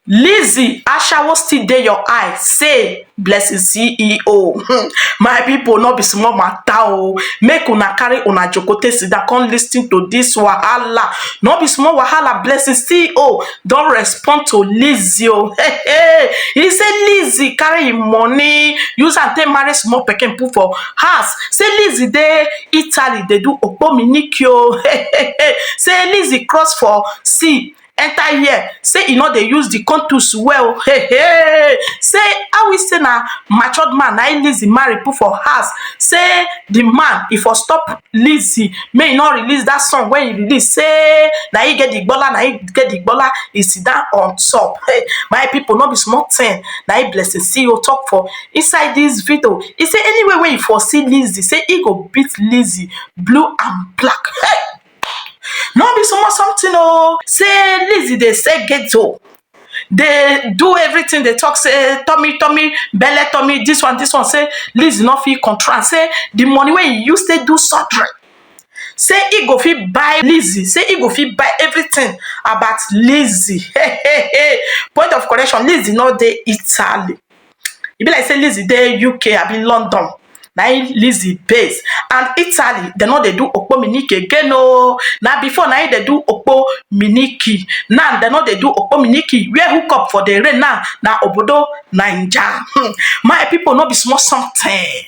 Lizzy, ashawo still dey your eye, say blessing CEO. My people, no be small matter o. Make una carry una jokote sit down come lis ten to this wahala. No be small wahala. Blessing CEO don respond to Lizzy o. Hey, hey. He say Lizzy carry im money use am take marry small pikin put for house. Say Lizzy dey Italy dey do okpominiki o. Hey, hey, hey. Say Lizzy cross for sea enter here, say e no dey use the contours well. Hey, hey. Say how we say na matured man na Lizzy marry put for house. Say the man e for stop Lizzy make e no release that song wey e release. Say na he get the gbola, na he get the gbola, e sit down on top. Hey, my people, no be small thing na he Blessing CEO talk for inside this video. He say anyway wey e for see Lizzy, say he go beat Lizzy blue and black. Hey, no be small something o. Say Lizzy dey sell ghetto, dey do everything. Dey talk say tummy belle tummy, this one say Lizzy no fit control am. Say the money wey e use take do surgery, say he go fit buy Lizzy, say he go fit buy everything about Lizzy. Hey, hey, hey. Point of correction, Lizzy no dey Italy. E be like say Lizzy dey UK abi London. Na Lizzy base, and Italy dem no dey do okpominiki again o. Na before na dey do okpominiki, now dem no dey do okpominiki. Where hook up for the rain now na obodo Naija. My people, no be small something,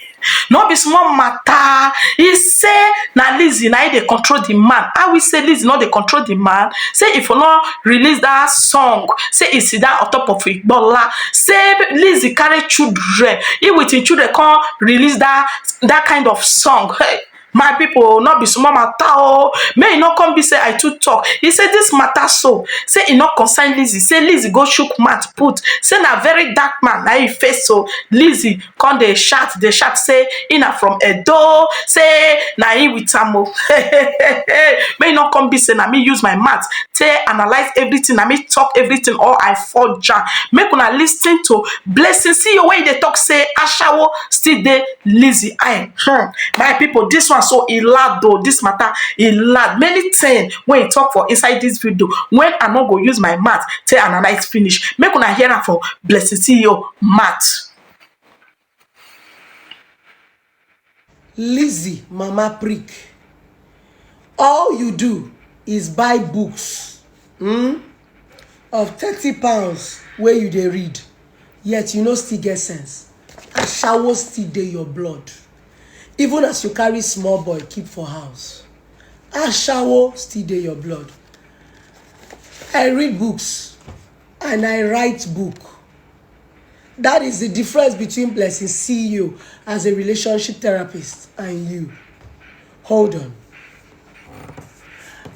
no be small matter. He say na Lizzy na dey control the man. How we say Lizzy no dey control the man? Say if you no release that song, say e sit down on top of igbola. Say Lizzy carry children, he with him children come release that kind of song. Hey, my people, no be small matter o. May e no come be say I too talk. He say this matter so, say e no concern Lizzy. Say Lizzy go shook mouth put, say na very dark man na he face so. Lizzy come dey shout say e na from Edo, say na he with am o. May e no come be say na me use my mouth take analyze everything, na me talk everything or I forge am. Make una lis ten to Blessing CEO wey dey talk say ashawo still dey Lizzy eye. My people, this one so e loud though. This matter e loud. Many things wey e talk for inside this video when I no go use my mouth take analyze finish. Make una hear am for Blessing CEO mouth. Lizzy mama prick, all you do is buy books of £30 wey you dey read, yet you no still get sense. Ashawo still dey your blood. Even as you carry small boy keep for house, ashawo still dey your blood. I read books and I write book. That is the difference between Blessing CEO as a relationship therapist and you. Hold on.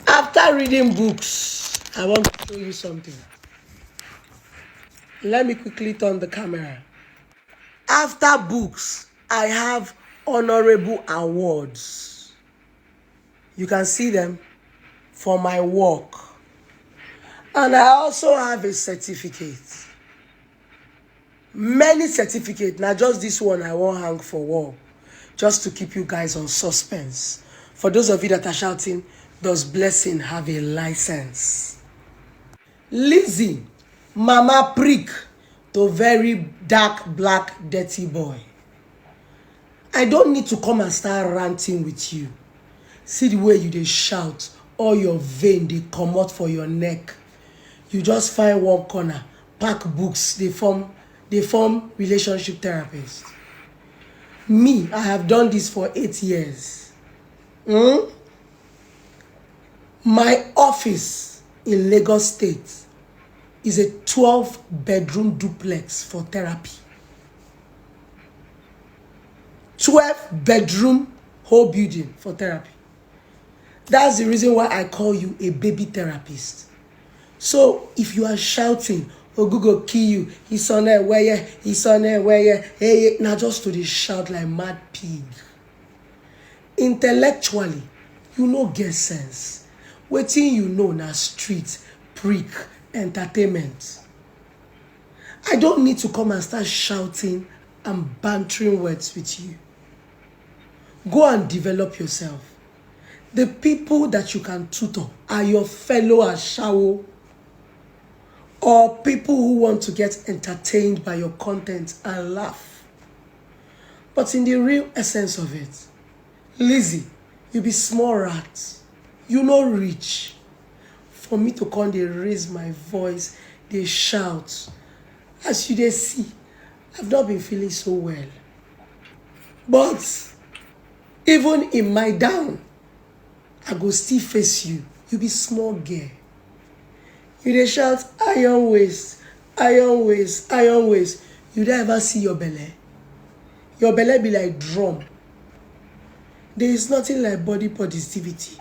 After reading books, I want to show you something. Let me quickly turn the camera. After books, I have honorable awards. You can see them for my work. And I also have a certificate. Many certificates. Now just this one I won't hang for wall, just to keep you guys on suspense. For those of you that are shouting, does Blessing have a license? Lizzy, mama prick to very dark, black, dirty boy. I don't need to come and start ranting with you. See the way you dey shout, all your vein they come out for your neck. You just find one corner, pack books, they form relationship therapist. Me, I have done this for 8 years. My office in Lagos State is a 12-bedroom duplex for therapy. 12-bedroom whole building for therapy. That's the reason why I call you a baby therapist. So if you are shouting, Ogugo kill you, he's on there, where yeah, he's on there, where yeah, hey, now just to the shout like mad pig. Intellectually, you no get sense. Wetin you know na street, prick, entertainment. I don't need to come and start shouting and bantering words with you. Go and develop yourself. The people that you can tutor are your fellow ashawo. or people who want to get entertained by your content and laugh. But in the real essence of it, Lizzy, you be small rat. You no reach. For me to come, they raise my voice, they shout. As you dey see, I've not been feeling so well. But even in my down, I go still face you. You be small girl. You dey shout iron waist, iron waist, iron waist. You don't ever see your belly. Your belly be like drum. There is nothing like body positivity.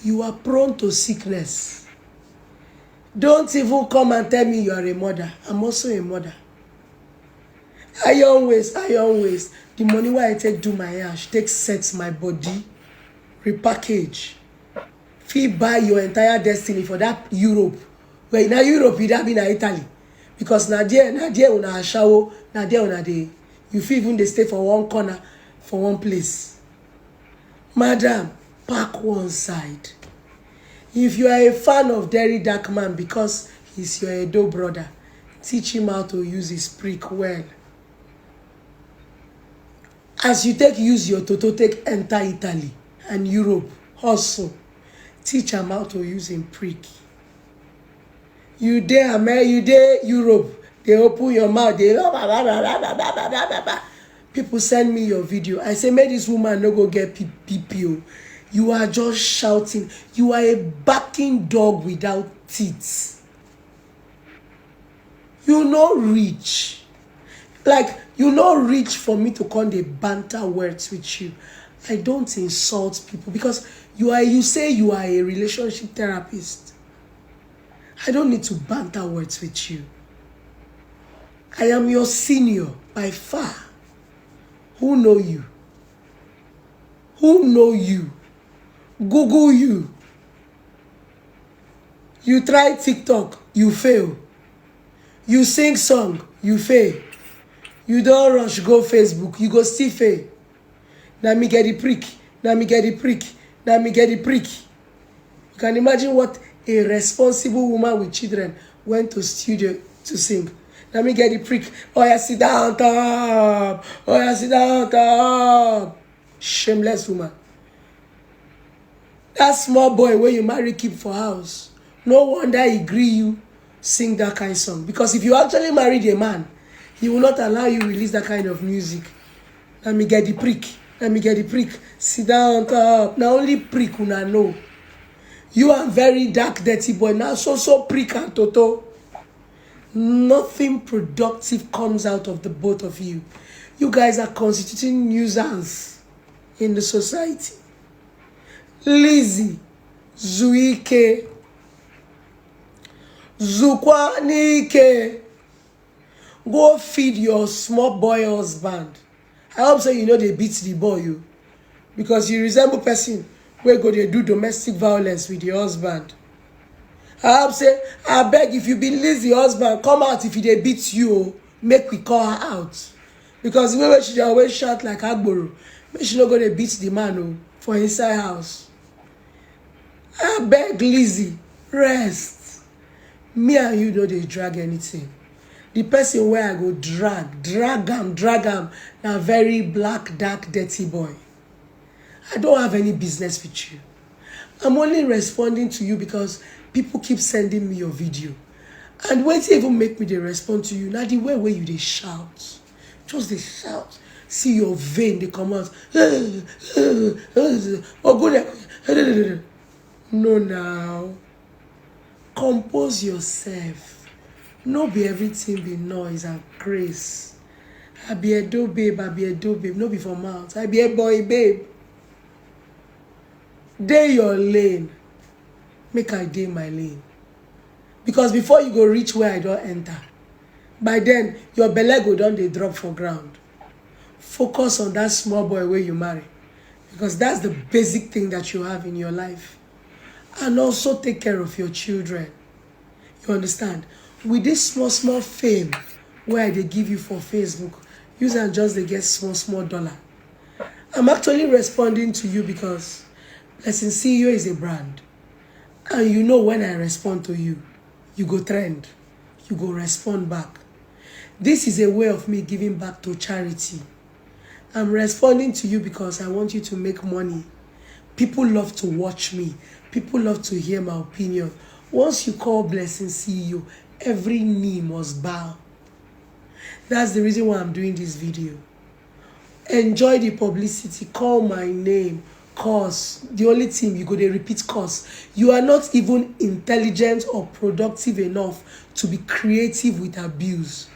You are prone to sickness. Don't even come and tell me you are a mother. I'm also a mother. Iron waist, iron waist. The money why I take do my ash, take set my body, repackage. Fee buy your entire destiny for that Europe. Well, now Europe, you don't be in Italy. Because now there una ashawo, now there una dey. You feel even they stay for one corner, for one place. Madam, pack one side. If you are a fan of Derry Dark Man because he's your Edo brother, teach him how to use his prick well. As you use your toto take enter Italy and Europe, hustle. Teach him how to use him prick. You there, you there Europe, they open your mouth, they people send me your video. I say, make this woman no go get PPO. You are just shouting. You are a barking dog without teeth. You no reach. Like, you no reach for me to come the banter words with you. I don't insult people because you say you are a relationship therapist. I don't need to banter words with you. I am your senior by far. Who know you? Who know you? Google you. You try TikTok, you fail. You sing song, you fail. You don't rush go Facebook, you go still fail. Now me get the prick. Now me get the prick. Now me get the prick. You can imagine what a responsible woman with children went to studio to sing. Now me get the prick. Oh, yeah, sit down top. Oh, yeah, sit down top. Shameless woman. That small boy where you marry keep for house. No wonder he agree you sing that kind of song. Because if you actually married a man, he will not allow you release that kind of music. Let me get the prick. Let me get the prick. Sit down top. Now only prick una know. You are very dark, dirty boy. Now so prick and toto. Nothing productive comes out of the both of you. You guys are constituting nuisance in the society. Lizzy, Zuike, Zukwanike. Go feed your small boy husband. I hope so you know they beat the boy you. Because you resemble person where go they do domestic violence with your husband. I hope say, I beg if you be Lizzy husband, come out if they beat you, make we call her out. Because the way she always shout like Agboro, make she not gonna beat the man for inside house. I beg Lizzy, rest. Me and you know they drag anything. The person where I go drag him, now very black, dark, dirty boy. I don't have any business with you. I'm only responding to you because people keep sending me your video. And when they even make me they respond to you, now the way where you they shout. Just they shout. See your vein, they come out. No now. Compose yourself. No be everything be noise and grace. I be a do babe, no be for mouth. I be a boy babe. Dey your lane. Make I dey my lane. Because before you go reach where I don't enter, by then your belly go down they drop for ground. Focus on that small boy where you marry. Because that's the basic thing that you have in your life. And also take care of your children. You understand? With this small fame where they give you for Facebook, use and just they get small dollar. I'm actually responding to you because Blessing CEO is a brand. And you know when I respond to you, you go trend, you go respond back. This is a way of me giving back to charity. I'm responding to you because I want you to make money. People love to watch me. People love to hear my opinion. Once you call Blessing CEO, every knee must bow. That's the reason why I'm doing this video. Enjoy the publicity. Call my name. Cause the only thing you go to repeat cause. You are not even intelligent or productive enough to be creative with abuse.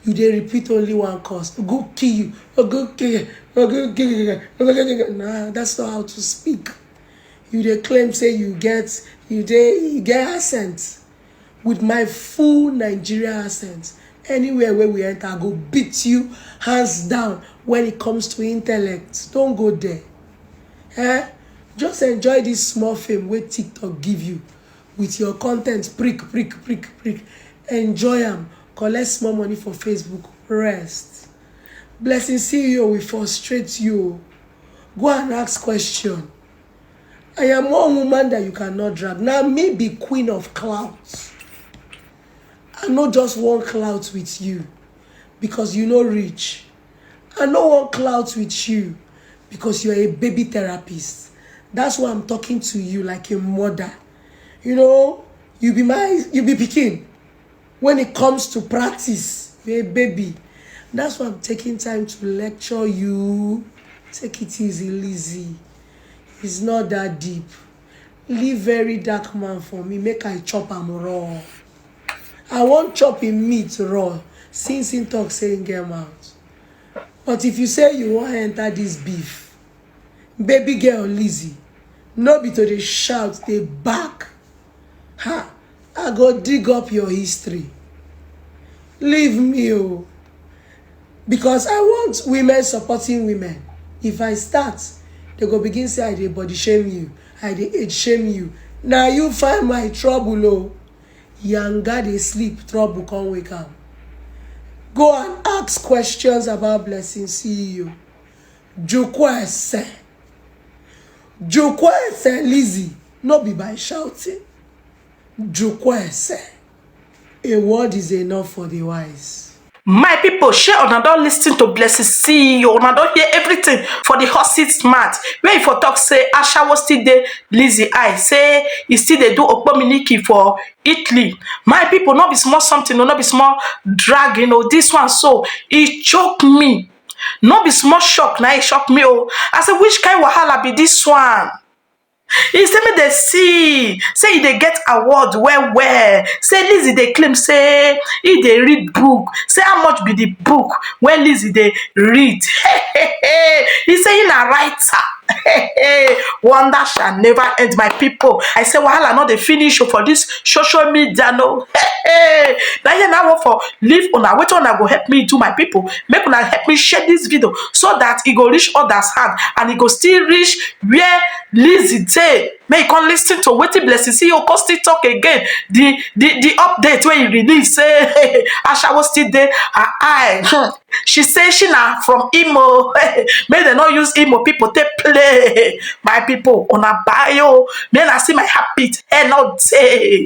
You dey repeat only one cause. Go kill you. Go kill you. Nah, that's not how to speak. You dey claim say you get accent. With my full Nigerian accent, anywhere where we enter, I go beat you hands down when it comes to intellect. Don't go there. Just enjoy this small fame wey TikTok give you with your content. Prick. Enjoy them. Collect small money for Facebook. Rest. Blessing CEO will frustrate you. Go and ask question. I am one woman that you cannot drag. Now me be queen of clouds. I not just want clouds with you because you know rich. I no want clouds with you because you're a baby therapist. That's why I'm talking to you like a mother. You know, you be pikin. When it comes to practice, you're a baby. That's why I'm taking time to lecture you. Take it easy, Lizzy. It's not that deep. Leave very dark man for me. Make I chop am raw. I won't chop him meat raw since he talk saying get mouth. But if you say you want to enter this beef, baby girl Lizzy, no be to dey shout, dey back. Ha! I go dig up your history. Leave me, oh. Because I want women supporting women. If I start, they go begin say I dey body shame you, I dey age shame you. Now you find my trouble, oh. Yanga dey sleep, trouble come wake am. Go and ask questions about Blessing CEO. Jukwese, Lizzy, no be by shouting. Jukwese, a word is enough for the wise. My people, share una don lis ten to Blessing CEO. Una don hear everything for the horse's mouth. Where if for talk say ashawo still dey Lizzy eye, say e still dey do okpominiki for Italy. My people, no be small something, no be small drag, this one so e choke me. No be small shock, na e shock me. Oh, I say which kind wahala be this one? He say me dey see say e dey get award well. Say Lizzy dey claim say e dey read book. Say how much be the book when Lizzy dey read? He say he na writer. Wonder shall never end, my people. I say wahala no dey finish for this social media, no. Na here na one for leave una. Wetin una go help me do, my people? Make una help me share this video so that e go reach others hand and e go still reach where Lizzy dey. May you come lis ten to wetin Blessing CEO come still talk again. The update wey e release say ashawo still dey her eye. She say she na from Imo. Make dem no use Imo people take play. My people, una buy o. Make una see my habit. Hair no dey.